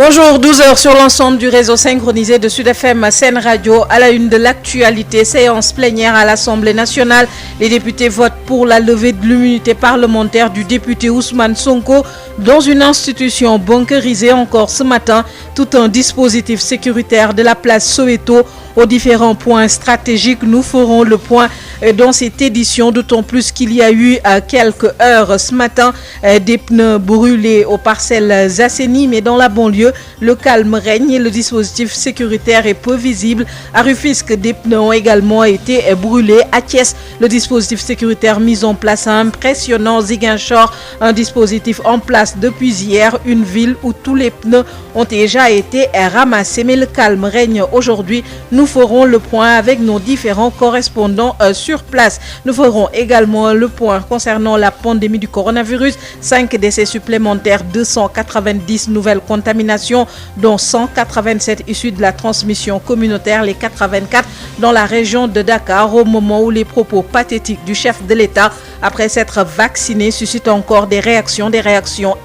Bonjour, 12 heures sur l'ensemble du réseau synchronisé de Sud FM Sen Radio. À la une de l'actualité, séance plénière à l'Assemblée nationale. Les députés votent pour la levée de l'immunité parlementaire du député Ousmane Sonko dans une institution bunkerisée encore ce matin. Tout un dispositif sécuritaire de la place Soweto aux différents points stratégiques. Nous ferons le point dans cette édition, d'autant plus qu'il y a eu quelques heures ce matin des pneus brûlés aux parcelles Assainies, mais dans la banlieue, le calme règne et le dispositif sécuritaire est peu visible. À Rufisque, des pneus ont également été brûlés. À Thiès, le dispositif sécuritaire mis en place est impressionnant. Ziguinchor, un dispositif en place depuis hier, une ville où tous les pneus ont déjà été ramassés, mais le calme règne aujourd'hui. Nous ferons le point avec nos différents correspondants sur place. Nous ferons également le point concernant la pandémie du coronavirus. 5 décès supplémentaires, 290 nouvelles contaminations, dont 187 issues de la transmission communautaire, les 84 dans la région de Dakar, au moment où les propos pathétiques du chef de l'État après s'être vacciné suscitent encore des réactions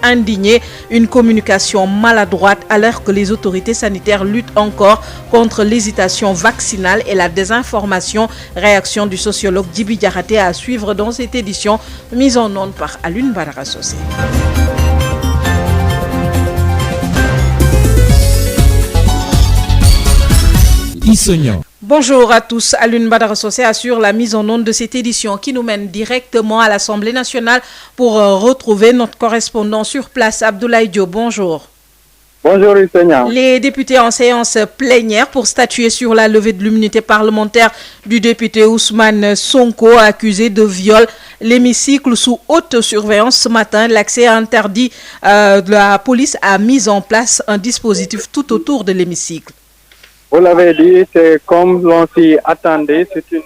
indignées, une communication maladroite alors que les autorités sanitaires luttent encore contre l'hésitation vaccinale et la désinformation. Réaction du sociologue Djibi Diakhaté à suivre dans cette édition mise en onde par Alioune Badara Socé. Bonjour à tous, Alioune Badara Socé assure la mise en onde de cette édition qui nous mène directement à l'Assemblée nationale pour retrouver notre correspondant sur place, Abdoulaye Diop. Bonjour. Bonjour Isenia. Les députés en séance plénière pour statuer sur la levée de l'immunité parlementaire du député Ousmane Sonko accusé de viol. L'hémicycle sous haute surveillance ce matin, l'accès interdit de la police a mis en place un dispositif tout autour de l'hémicycle. Vous l'avez dit, c'est comme l'on s'y attendait, c'est une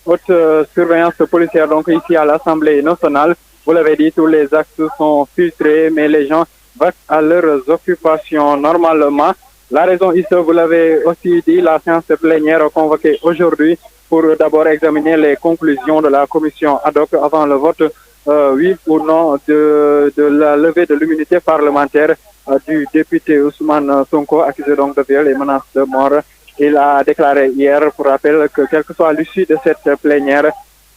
haute surveillance policière donc ici à l'Assemblée nationale. Vous l'avez dit, tous les actes sont filtrés, mais les gens vont à leurs occupations normalement. La raison ici, vous l'avez aussi dit, la séance plénière convoquée aujourd'hui pour d'abord examiner les conclusions de la commission ad hoc avant le vote, oui ou non, de la levée de l'immunité parlementaire du député Ousmane Sonko, accusé donc de viol et menace de mort. Il a déclaré hier, pour rappel, que quelle que soit l'issue de cette plénière,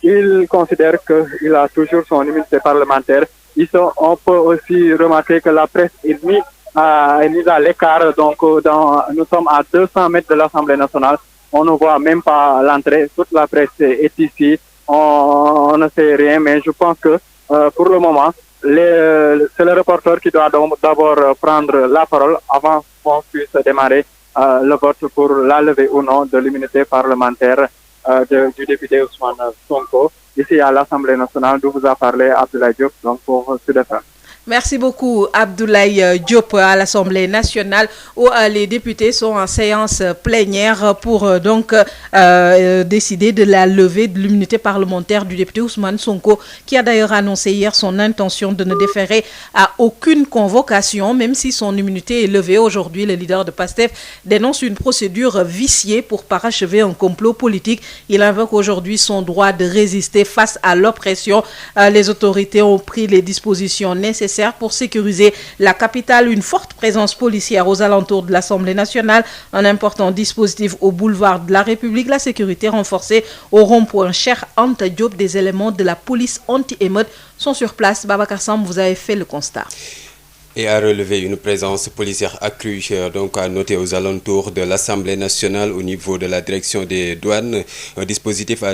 il considère qu'il a toujours son immunité parlementaire. Ici, on peut aussi remarquer que la presse est mise à l'écart. Donc, nous sommes à 200 mètres de l'Assemblée nationale. On ne voit même pas l'entrée. Toute la presse est ici. On ne sait rien, mais je pense que pour le moment, c'est le reporter qui doit d'abord prendre la parole avant qu'on puisse démarrer le vote pour la levée ou non de l'immunité parlementaire du député Ousmane Sonko, ici à l'Assemblée nationale, d'où vous a parlé Abdoulaye Diop, donc pour Sud FM. Merci beaucoup Abdoulaye Diop à l'Assemblée nationale où les députés sont en séance plénière pour décider de la levée de l'immunité parlementaire du député Ousmane Sonko qui a d'ailleurs annoncé hier son intention de ne déférer à aucune convocation même si son immunité est levée. Aujourd'hui, le leader de PASTEF dénonce une procédure viciée pour parachever un complot politique. Il invoque aujourd'hui son droit de résister face à l'oppression. Les autorités ont pris les dispositions nécessaires pour sécuriser la capitale, une forte présence policière aux alentours de l'Assemblée nationale, un important dispositif au boulevard de la République, la sécurité renforcée au rond-point Cheikh Anta Diop. Des éléments de la police anti-émeute sont sur place. Babacar Sam, vous avez fait le constat. Et à relever une présence policière accrue, donc à noter aux alentours de l'Assemblée nationale au niveau de la direction des douanes. Un dispositif a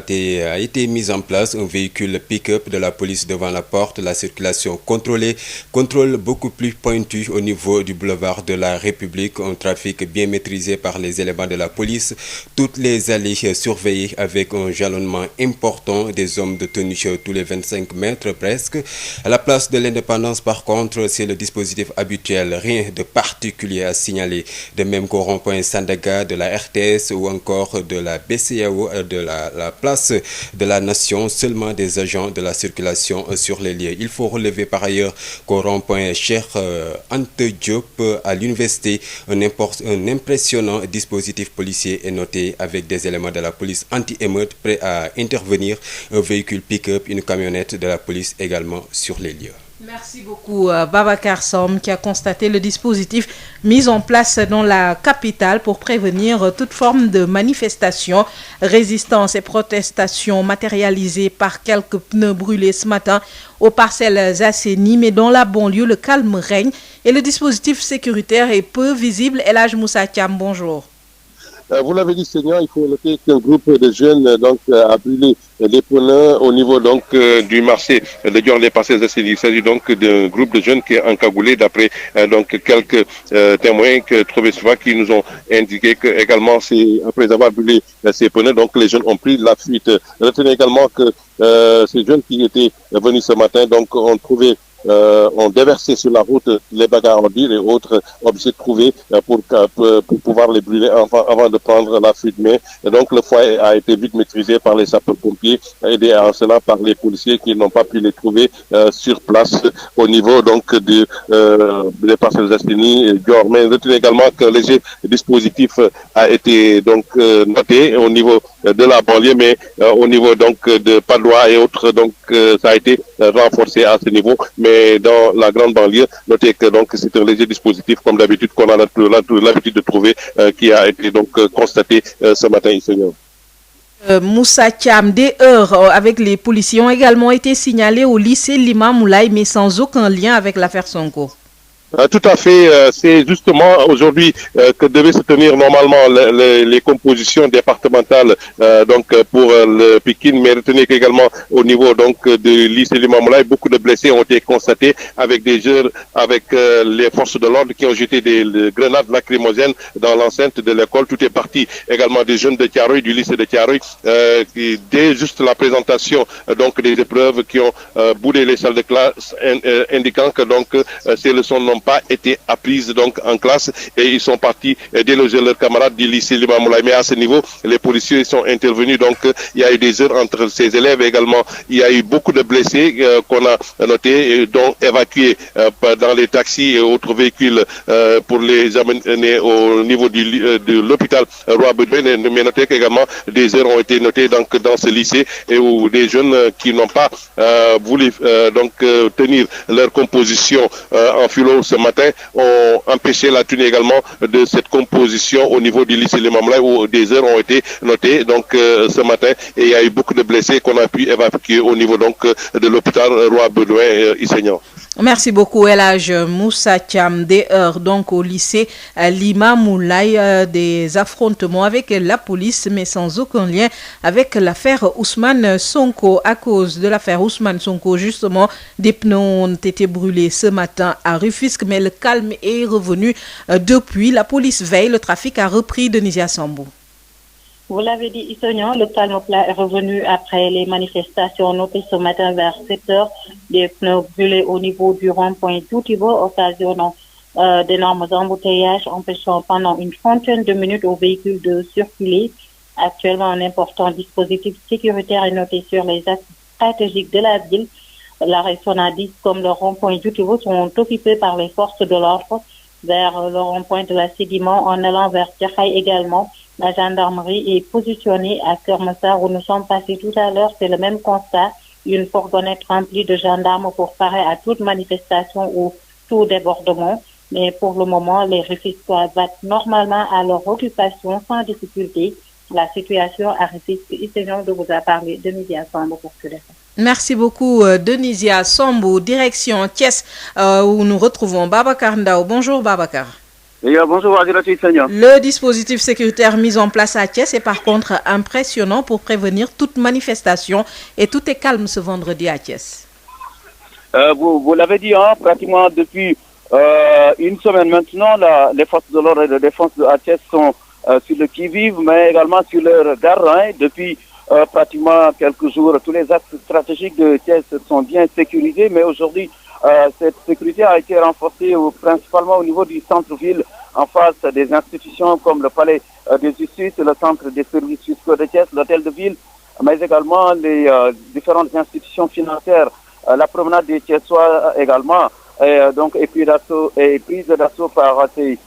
été mis en place, un véhicule pick-up de la police devant la porte, la circulation contrôlée, contrôle beaucoup plus pointu au niveau du boulevard de la République, un trafic bien maîtrisé par les éléments de la police, toutes les allées surveillées avec un jalonnement important, des hommes de tenue tous les 25 mètres presque. À la place de l'Indépendance, par contre, c'est le dispositif habituel, rien de particulier à signaler. De même qu'au rond-point Sandaga de la RTS ou encore de la BCEAO de la place de la Nation, seulement des agents de la circulation sur les lieux. Il faut relever par ailleurs qu'au rond-point Cheikh Anta Diop à l'université, un impressionnant dispositif policier est noté avec des éléments de la police anti-émeute prêts à intervenir, un véhicule pick-up, une camionnette de la police également sur les lieux. Merci beaucoup Babacar Sam qui a constaté le dispositif mis en place dans la capitale pour prévenir toute forme de manifestation, résistance et protestation matérialisées par quelques pneus brûlés ce matin aux Parcelles Assainies, mais dans la banlieue, le calme règne et le dispositif sécuritaire est peu visible. El Hadj Moussa Thiam, bonjour. Vous l'avez dit, Seigneur, il faut noter qu'un groupe de jeunes a brûlé les pneus au niveau du marché de Dior les Parcelles Assainies. Il s'agit donc d'un groupe de jeunes qui est encagoulé d'après quelques témoins que trouvés souvent qui nous ont indiqué que également c'est après avoir brûlé ces pneus, donc les jeunes ont pris la fuite. Retenez également que ces jeunes qui étaient venus ce matin ont déversé sur la route les bagages à ordures et autres objets trouvés pour pouvoir les brûler avant de prendre la fuite. Mais donc le foyer a été vite maîtrisé par les sapeurs-pompiers, aidés en cela par les policiers qui n'ont pas pu les trouver sur place au niveau des Parcelles Assainies. Mais retenez également que le dispositif a été noté au niveau de la banlieue, mais au niveau de Padoua et autres, ça a été renforcé à ce niveau. Mais dans la grande banlieue, notez que c'est un léger dispositif comme d'habitude qu'on a l'habitude de trouver qui a été constaté ce matin ici. Moussa Thiam, des heurts avec les policiers ont également été signalés au lycée Lima Moulay, mais sans aucun lien avec l'affaire Sonko. Tout à fait. C'est justement aujourd'hui que devaient se tenir normalement les compositions départementales pour le Pikine, mais retenez qu'également au niveau du lycée Limamoulaye, beaucoup de blessés ont été constatés avec des jeunes, avec les forces de l'ordre qui ont jeté des grenades lacrymogènes dans l'enceinte de l'école. Tout est parti également des jeunes de Thiaroye, du lycée de Thiaroye, qui dès juste la présentation des épreuves qui ont boudé les salles de classe, indiquant que ces leçons n'ont pas été apprises en classe et ils sont partis déloger leurs camarades du lycée Limamoulaye. Mais à ce niveau, les policiers sont intervenus, il y a eu des heures entre ces élèves également. Il y a eu beaucoup de blessés qu'on a notés, dont évacués dans les taxis et autres véhicules pour les amener au niveau de l'hôpital Roi Baudouin. Mais notez qu'également des heures ont été notées dans ce lycée et où des jeunes qui n'ont pas voulu tenir leur composition en philo ce matin ont empêché la tenue également de cette composition au niveau du lycée Limamoulaye où des heures ont été notées ce matin et il y a eu beaucoup de blessés qu'on a pu évacuer au niveau de l'hôpital Roi Baudouin Isseignan. Merci beaucoup El Hadj Moussa Thiam. Des heures au lycée Lima Moulay, des affrontements avec la police mais sans aucun lien avec l'affaire Ousmane Sonko. À cause de l'affaire Ousmane Sonko, justement, des pneus ont été brûlés ce matin à Rufisque, mais le calme est revenu depuis. La police veille, le trafic a repris. Denisia Sambou. Vous l'avez dit, Issognan, le calme plat est revenu après les manifestations notées ce matin vers 7 heures. Des pneus brûlés au niveau du rond-point Toutibo, occasionnant d'énormes embouteillages, empêchant pendant une trentaine de minutes aux véhicules de circuler. Actuellement, un important dispositif sécuritaire est noté sur les axes stratégiques de la ville. L'arrêt Sonadis comme le rond-point Toutibo sont occupés par les forces de l'ordre vers le rond-point de la Sédiment en allant vers Tiakhai également. La gendarmerie est positionnée à Kermassar où nous sommes passés tout à l'heure. C'est le même constat. Une fourgonnette remplie de gendarmes pour parer à toute manifestation ou tout débordement. Mais pour le moment, les Rufisquois battent normalement à leur occupation sans difficulté. La situation à Rufisque, Issegnan de vous a parlé. Denisia Sambou pour ce débat. Merci beaucoup Denisia Sambou. Direction Thiès où nous retrouvons Babacar Ndao. Bonjour Babacar. Bonjour, le dispositif sécuritaire mis en place à Thiès est par contre impressionnant pour prévenir toute manifestation et tout est calme ce vendredi à Thiès. Vous l'avez dit, pratiquement depuis une semaine maintenant, les forces de l'ordre et de défense de Thiès sont sur le qui-vive, mais également sur leur garde. Depuis pratiquement quelques jours, tous les axes stratégiques de Thiès sont bien sécurisés, mais aujourd'hui, cette sécurité a été renforcée principalement au niveau du centre-ville, en face des institutions comme le palais de justice, le centre des services fiscaux de Thiès, l'hôtel de ville, mais également les différentes institutions financières, la promenade des Thiessois également, est prise d'assaut par ces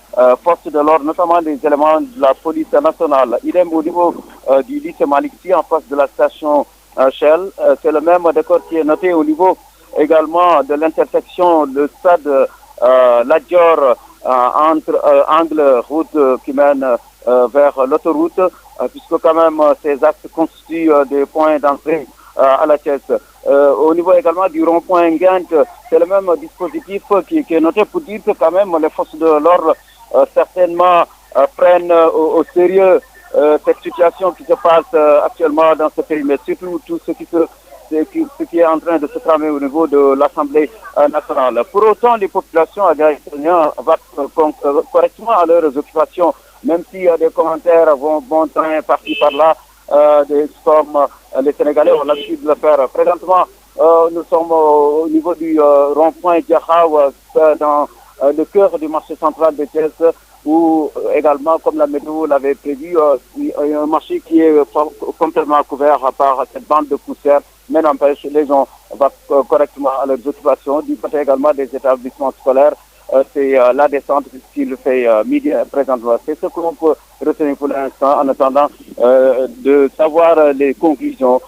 forces de l'ordre, notamment les éléments de la police nationale. Idem au niveau du lycée Malick Sy, en face de la station Shell. C'est le même décor qui est noté au niveau également de l'intersection de stade La Dior entre angle route qui mène vers l'autoroute, puisque quand même ces axes constituent des points d'entrée à la Thiès. Au niveau également du rond-point Nguent, c'est le même dispositif qui est noté pour dire que quand même les forces de l'ordre certainement prennent au sérieux cette situation qui se passe actuellement dans ce périmètre, surtout tout ce qui est en train de se tramer au niveau de l'Assemblée nationale. Pour autant, les populations vont correctement à leurs occupations, même s'il y a des commentaires bon train par-ci par-là, comme les Sénégalais ont l'habitude de le faire. Présentement, nous sommes au niveau du rond-point Diakhaw, dans le cœur du marché central de Thiès, où également, comme la météo l'avait prévu, il y a un marché qui est complètement couvert par cette bande de poussière, mais n'empêche, les gens vont correctement à leurs occupations. Du côté également des établissements scolaires, c'est la descente qu'il fait midi présentement. C'est ce que l'on peut retenir pour l'instant, en attendant de savoir les conclusions,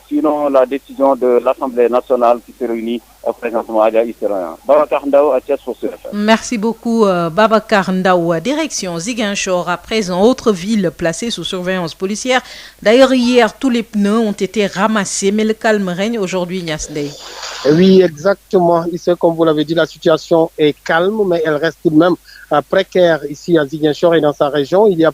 sinon la décision de l'Assemblée nationale qui se réunit présentement à Isséréan. Babacar Ndao, à Thiès pour Sud FM. Merci beaucoup Babacar Ndao. Direction Ziguinchor, à présent, autre ville placée sous surveillance policière. D'ailleurs, hier, tous les pneus ont été ramassés, mais le calme règne aujourd'hui, Ignace Ndeye. Oui, exactement. Ici, comme vous l'avez dit, la situation est calme, mais elle reste tout de même précaire ici à Ziguinchor et dans sa région. Il y a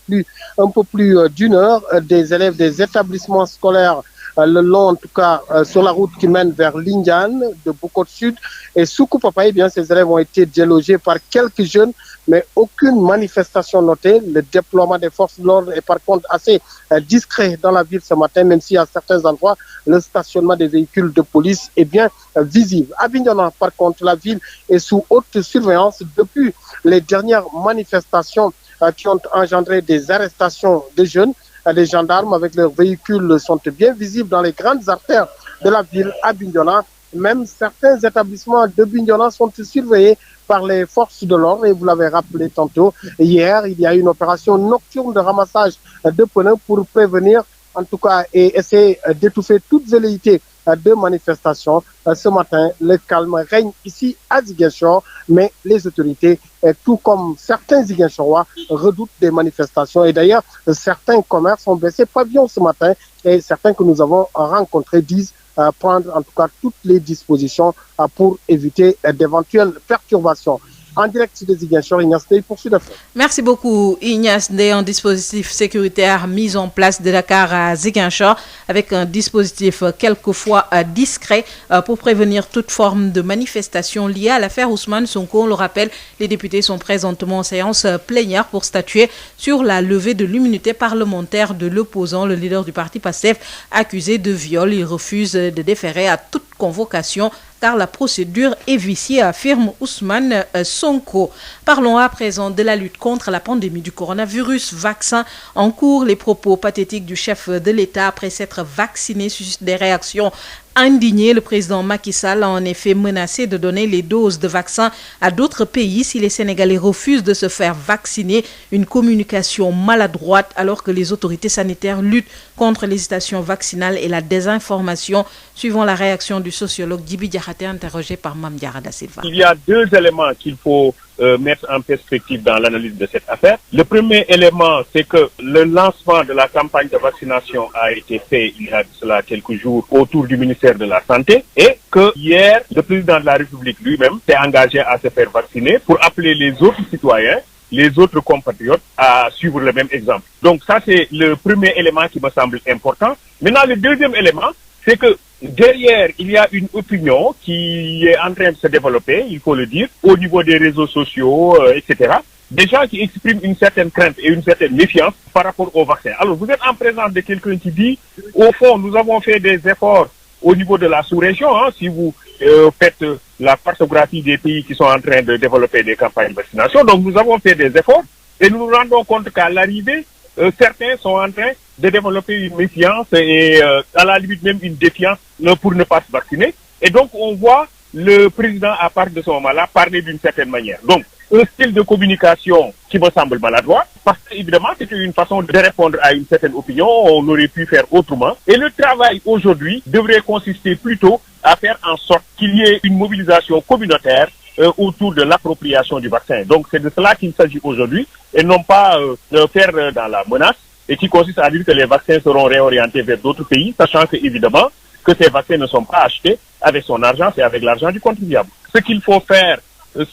un peu plus d'une heure, des élèves des établissements scolaires le long, en tout cas, sur la route qui mène vers Lindiane, de Bokot Sud et Soukou-Papaye, bien, ces élèves ont été délogés par quelques jeunes, mais aucune manifestation notée. Le déploiement des forces de l'ordre est par contre assez discret dans la ville ce matin, même si à certains endroits, le stationnement des véhicules de police est bien visible. À Bignona, par contre, la ville est sous haute surveillance depuis les dernières manifestations qui ont engendré des arrestations de jeunes. Les gendarmes avec leurs véhicules sont bien visibles dans les grandes artères de la ville à Bignona. Même certains établissements de Bignona sont surveillés par les forces de l'ordre. Et vous l'avez rappelé tantôt, hier, il y a eu une opération nocturne de ramassage de pneus pour prévenir, en tout cas, et essayer d'étouffer toute velléité de manifestation. Ce matin, le calme règne ici à Ziguinchor, mais les autorités, tout comme certains Ziguinchorois, redoutent des manifestations. Et d'ailleurs, certains commerces ont baissé pavillon ce matin et certains que nous avons rencontrés disent prendre en tout cas toutes les dispositions pour éviter d'éventuelles perturbations. En direct de Ziguinchor, Ignace Ndeye pour Sud FM. Merci beaucoup Ignace Ndeye. Un dispositif sécuritaire mis en place de Dakar à Ziguinchor avec un dispositif quelquefois discret pour prévenir toute forme de manifestation liée à l'affaire Ousmane Sonko. On le rappelle, les députés sont présentement en séance plénière pour statuer sur la levée de l'immunité parlementaire de l'opposant, le leader du parti PASTEF, accusé de viol. Il refuse de déférer à toute convocation car la procédure est viciée, affirme Ousmane Sonko. Parlons à présent de la lutte contre la pandémie du coronavirus. Vaccin en cours, les propos pathétiques du chef de l'État après s'être vacciné suscitent des réactions indigné. Le président Macky Sall a en effet menacé de donner les doses de vaccins à d'autres pays si les Sénégalais refusent de se faire vacciner. Une communication maladroite alors que les autorités sanitaires luttent contre l'hésitation vaccinale et la désinformation, suivant la réaction du sociologue Djibi Diakhaté interrogé par Mame Diarra Da Silva. Il y a deux éléments qu'il faut mettre en perspective dans l'analyse de cette affaire. Le premier élément, c'est que le lancement de la campagne de vaccination a été fait il y a de cela quelques jours autour du ministère de la Santé et que hier, le président de la République lui-même s'est engagé à se faire vacciner pour appeler les autres citoyens, les autres compatriotes à suivre le même exemple. Donc ça, c'est le premier élément qui me semble important. Maintenant, le deuxième élément, c'est que derrière, il y a une opinion qui est en train de se développer, il faut le dire, au niveau des réseaux sociaux, etc. Des gens qui expriment une certaine crainte et une certaine méfiance par rapport au vaccin. Alors, vous êtes en présence de quelqu'un qui dit, au fond, nous avons fait des efforts au niveau de la sous-région. Si vous faites la cartographie des pays qui sont en train de développer des campagnes de vaccination, donc nous avons fait des efforts et nous nous rendons compte qu'à l'arrivée, certains sont en train de développer une méfiance et à la limite même une défiance pour ne pas se vacciner. Et donc on voit le président à partir de ce moment-là parler d'une certaine manière. Donc un style de communication qui me semble maladroit, parce qu'évidemment c'était une façon de répondre à une certaine opinion, on aurait pu faire autrement. Et le travail aujourd'hui devrait consister plutôt à faire en sorte qu'il y ait une mobilisation communautaire autour de l'appropriation du vaccin. Donc c'est de cela qu'il s'agit aujourd'hui et non pas de faire dans la menace et qui consiste à dire que les vaccins seront réorientés vers d'autres pays, sachant que évidemment que ces vaccins ne sont pas achetés avec son argent, c'est avec l'argent du contribuable. Ce qu'il faut faire,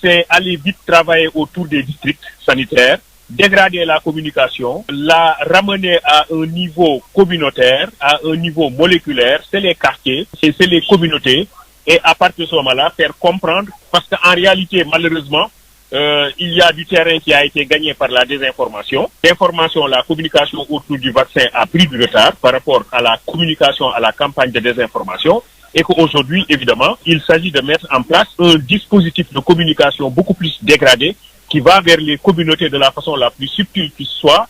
c'est aller vite travailler autour des districts sanitaires, dégrader la communication, la ramener à un niveau communautaire, à un niveau moléculaire, c'est les quartiers, c'est les communautés, et à partir de ce moment-là, faire comprendre, parce qu'en réalité, malheureusement, il y a du terrain qui a été gagné par la désinformation. L'information, la communication autour du vaccin a pris du retard par rapport à la communication, à la campagne de désinformation, et qu'aujourd'hui, évidemment, il s'agit de mettre en place un dispositif de communication beaucoup plus dégradé qui va vers les communautés de la façon la plus subtile qui soit.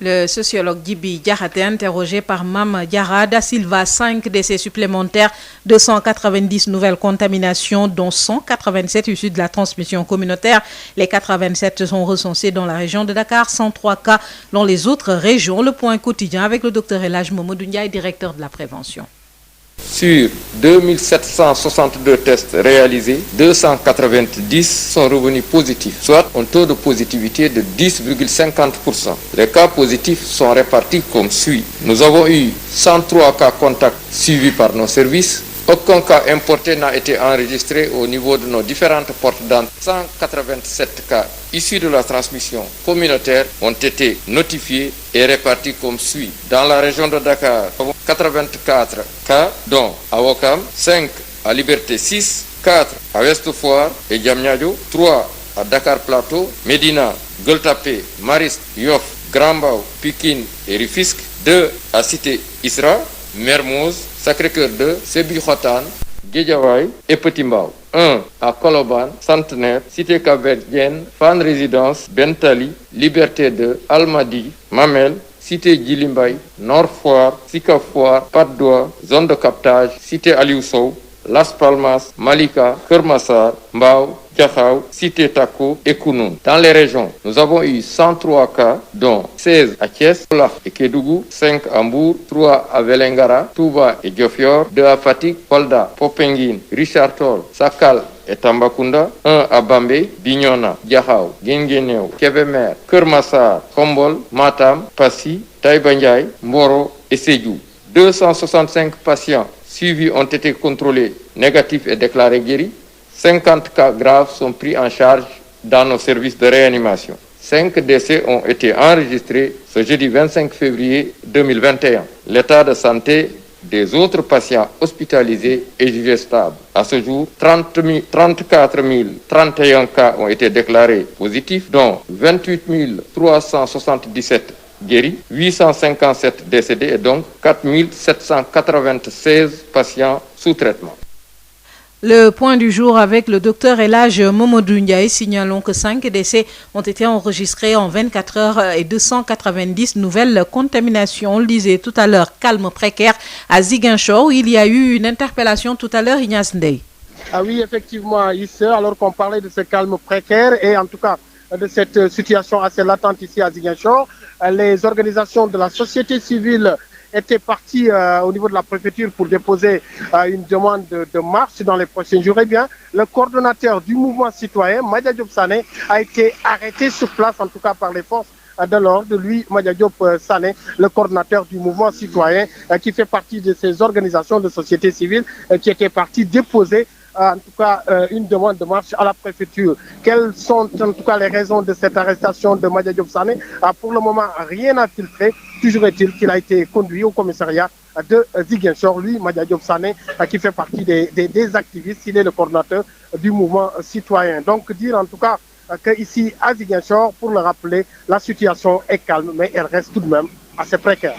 Le sociologue Djibi Diakhaté, interrogé par Mame Diarra Da Silva, 5 décès supplémentaires, 290 nouvelles contaminations, dont 187 issues de la transmission communautaire. Les 87 sont recensés dans la région de Dakar, 103 cas dans les autres régions. Le point quotidien avec le docteur El Hadj Mamadou Ndiaye, directeur de la prévention. Sur 2762 tests réalisés, 290 sont revenus positifs, soit un taux de positivité de 10,50%. Les cas positifs sont répartis comme suit. Nous avons eu 103 cas contacts suivis par nos services. Aucun cas importé n'a été enregistré au niveau de nos différentes portes d'entrée. 187 cas issus de la transmission communautaire ont été notifiés et répartis comme suit. Dans la région de Dakar, 84 cas, dont à Ouakam, 5 à Liberté 6, 4 à Ouest Foire et Diamniadio, 3 à Dakar Plateau, Médina, Gueule Tapée, Mariste, Yoff, Grand Mbao, Pikine et Rufisque, 2 à Cité Isra, Mermoz, Sacré-Cœur 2, Sébikotane, Guédiawaye et Petit Mbao. 1 à Colobane, Centenaire, Cité Cap-Verdienne, Fann Résidence, Bentali, Liberté 2, Almadies, Mamel, Cité Djilimbay, Nord Foire, Sicap Foire, Patte d'Oie, zone de captage, Cité Aliou Sow, Las Palmas, Malika, Keur Massar, Mbao, Diakhao, Cité Tako et Kounoune. Dans les régions, nous avons eu 103 cas, dont 16 à Thiès, Olaf et Kédougou, 5 à Mbour, 3 à Vélingara, Touba et Diofior, 2 à Fatick, Kolda, Popenguine, Richard Toll, Sakal et Tambacounda, 1 à Bambey, Bignona, Diakhao, Guinguinéo, Kébémer, Keur Massar, Khombol, Matam, Passy, Taïba Ndiaye, Mboro et Sédhiou. 265 patients suivis ont été contrôlés, négatifs et déclarés guéris. 50 cas graves sont pris en charge dans nos services de réanimation. 5 décès ont été enregistrés ce jeudi 25 février 2021. L'état de santé des autres patients hospitalisés est jugé stable. À ce jour, 34 031 cas ont été déclarés positifs, dont 28 377 guéris, 857 décédés et donc 4 796 patients sous traitement. Le point du jour avec le docteur El Hadj Mamadou Ndiaye. Signalons que 5 décès ont été enregistrés en 24 heures et 290 nouvelles contaminations. On le disait tout à l'heure, calme précaire à Ziguinchor, où il y a eu une interpellation tout à l'heure, Ignace Ndeye. Ah oui, effectivement, Issa, alors qu'on parlait de ce calme précaire et en tout cas de cette situation assez latente ici à Ziguinchor, les organisations de la société civile étaient partis au niveau de la préfecture pour déposer une demande de marche dans les prochains jours. Eh bien, le coordonnateur du mouvement citoyen, Madia Diop Sané, a été arrêté sur place, en tout cas par les forces de l'ordre. Lui, Madia Diop Sané, le coordonnateur du mouvement citoyen, qui fait partie de ces organisations de société civile, qui étaient partis déposer en tout cas une demande de marche à la préfecture. Quelles sont en tout cas les raisons de cette arrestation de Madia Diop Sané? Pour le moment, rien n'a filtré. Toujours est-il qu'il a été conduit au commissariat de Ziguinchor. Lui, Madia Diop Sané, qui fait partie des activistes, il est le coordinateur du mouvement citoyen. Donc dire en tout cas qu'ici à Ziguinchor, pour le rappeler, la situation est calme, mais elle reste tout de même assez précaire.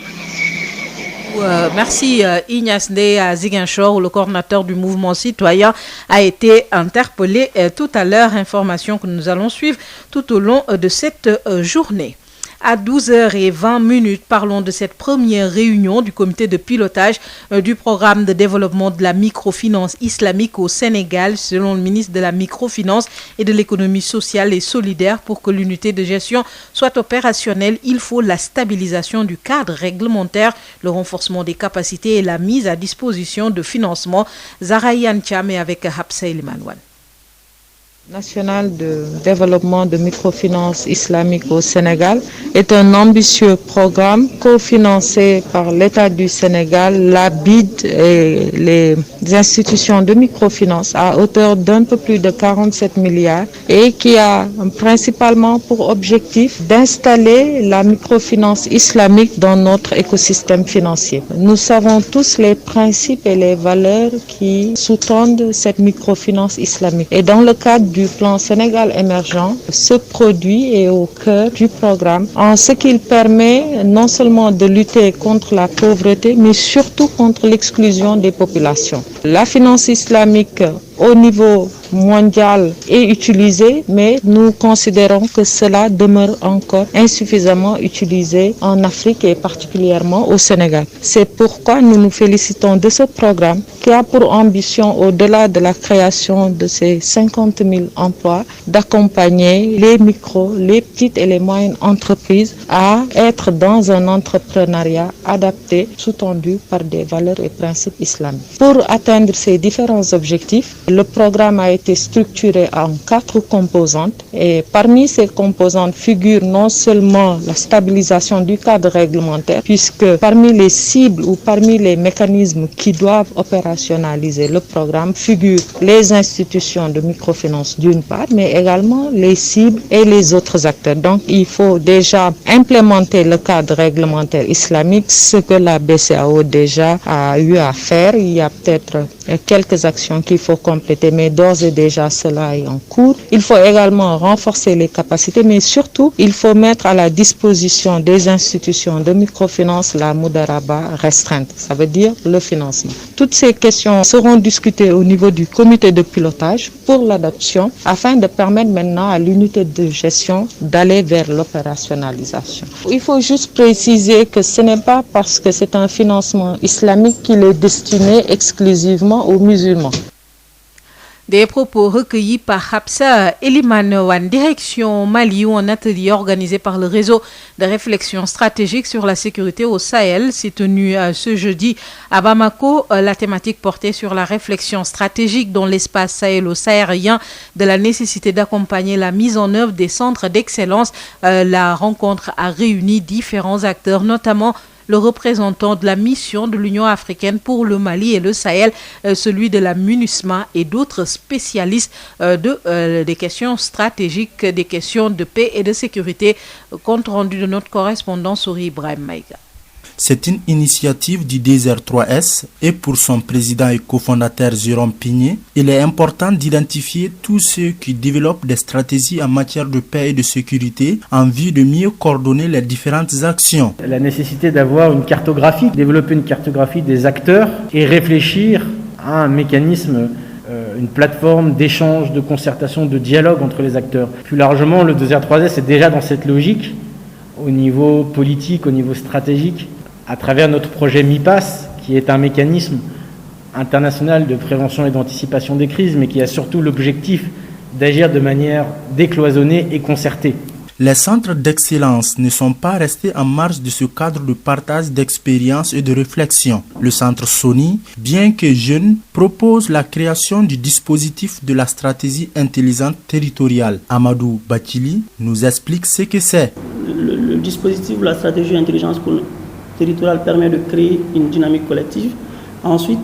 Merci Ignace Ndeye à Ziguinchor, où le coordinateur du mouvement citoyen a été interpellé tout à l'heure. Information que nous allons suivre tout au long de cette journée. à 12h20. Parlons de cette première réunion du comité de pilotage du programme de développement de la microfinance islamique au Sénégal. Selon le ministre de la microfinance et de l'économie sociale et solidaire, pour que l'unité de gestion soit opérationnelle, il faut la stabilisation du cadre réglementaire, le renforcement des capacités et la mise à disposition de financement. Zarayan Cham avec Hapsa Elimanwan. National de développement de microfinance islamique au Sénégal est un ambitieux programme cofinancé par l'État du Sénégal, la BID et les institutions de microfinance à hauteur d'un peu plus de 47 milliards et qui a principalement pour objectif d'installer la microfinance islamique dans notre écosystème financier. Nous savons tous les principes et les valeurs qui sous-tendent cette microfinance islamique. Et dans le cadre du plan Sénégal émergent, ce produit est au cœur du programme en ce qu'il permet non seulement de lutter contre la pauvreté, mais surtout contre l'exclusion des populations. La finance islamique au niveau mondial est utilisée, mais nous considérons que cela demeure encore insuffisamment utilisé en Afrique et particulièrement au Sénégal. C'est pourquoi nous nous félicitons de ce programme qui a pour ambition, au-delà de la création de ces 50 000 emplois, d'accompagner les micros, les petites et les moyennes entreprises à être dans un entrepreneuriat adapté, sous-tendu par des valeurs et principes islamiques. Pour atteindre ces différents objectifs, le programme a été structuré en 4 composantes et parmi ces composantes figure non seulement la stabilisation du cadre réglementaire, puisque parmi les cibles ou parmi les mécanismes qui doivent opérationnaliser le programme figurent les institutions de microfinance d'une part, mais également les cibles et les autres acteurs. Donc il faut déjà implémenter le cadre réglementaire islamique, ce que la BCEAO déjà a eu à faire. Il y a peut-être quelques actions qu'il faut compléter, mais d'ores et déjà cela est en cours. Il faut également renforcer les capacités, mais surtout il faut mettre à la disposition des institutions de microfinance la Moudaraba restreinte, ça veut dire le financement. Toutes ces questions seront discutées au niveau du comité de pilotage pour l'adoption afin de permettre maintenant à l'unité de gestion d'aller vers l'opérationnalisation. Il faut juste préciser que ce n'est pas parce que c'est un financement islamique qu'il est destiné exclusivement aux musulmans. Des propos recueillis par Hapsa Elimanwan, direction Mali, où un atelier organisé par le réseau de réflexion stratégique sur la sécurité au Sahel s'est tenu ce jeudi à Bamako. La thématique portait sur la réflexion stratégique dans l'espace sahélo-sahélien, de la nécessité d'accompagner la mise en œuvre des centres d'excellence. La rencontre a réuni différents acteurs, notamment le représentant de la mission de l'Union africaine pour le Mali et le Sahel, celui de la MINUSMA et d'autres spécialistes des questions stratégiques, des questions de paix et de sécurité. Compte rendu de notre correspondant Souri Ibrahim Maïga. C'est une initiative du Désert 3S et pour son président et cofondateur Jérôme Pigné, il est important d'identifier tous ceux qui développent des stratégies en matière de paix et de sécurité en vue de mieux coordonner les différentes actions. La nécessité d'avoir une cartographie, développer une cartographie des acteurs et réfléchir à un mécanisme, une plateforme d'échange, de concertation, de dialogue entre les acteurs. Plus largement, le Désert 3S est déjà dans cette logique au niveau politique, au niveau stratégique, à travers notre projet MIPAS, qui est un mécanisme international de prévention et d'anticipation des crises, mais qui a surtout l'objectif d'agir de manière décloisonnée et concertée. Les centres d'excellence ne sont pas restés en marge de ce cadre de partage d'expériences et de réflexion. Le centre Sony, bien que jeune, propose la création du dispositif de la stratégie intelligente territoriale. Amadou Bakili nous explique ce que c'est. Le dispositif de la stratégie intelligence territoriale permet de créer une dynamique collective. Ensuite,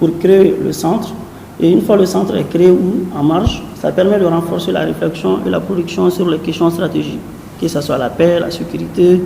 pour créer le centre, et une fois le centre est créé ou en marche, ça permet de renforcer la réflexion et la production sur les questions stratégiques, que ce soit la paix, la sécurité,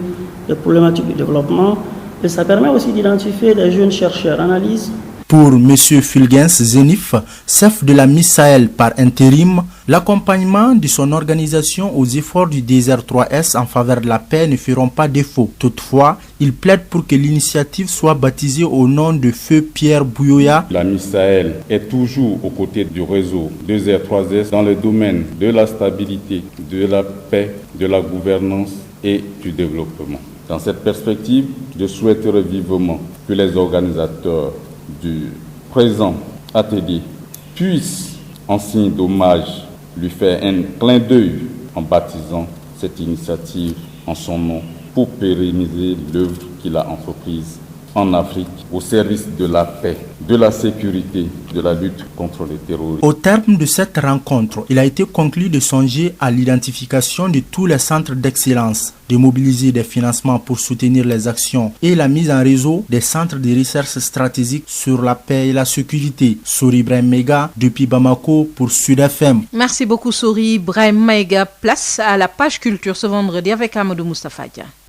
les problématiques de développement. Et ça permet aussi d'identifier des jeunes chercheurs, analyse. Pour M. Fulgens Zenif, chef de la Miss Sahel par intérim, l'accompagnement de son organisation aux efforts du Désert 3S en faveur de la paix ne feront pas défaut. Toutefois, il plaide pour que l'initiative soit baptisée au nom de Feu Pierre Bouyoya. La Miss Sahel est toujours aux côtés du réseau Désert 3S dans le domaine de la stabilité, de la paix, de la gouvernance et du développement. Dans cette perspective, je souhaiterais vivement que les organisateurs du présent atelier puissent, en signe d'hommage, lui faire un clin d'œil en baptisant cette initiative en son nom pour pérenniser l'œuvre qu'il a entreprise en Afrique au service de la paix, de la sécurité, de la lutte contre le terrorisme. Au terme de cette rencontre, il a été conclu de songer à l'identification de tous les centres d'excellence, de mobiliser des financements pour soutenir les actions et la mise en réseau des centres de recherche stratégiques sur la paix et la sécurité. Souri Ibrahim Maïga depuis Bamako pour Sud FM. Merci beaucoup Souri Ibrahim Maïga. Place à la page culture ce vendredi avec Amadou Moustapha Dia.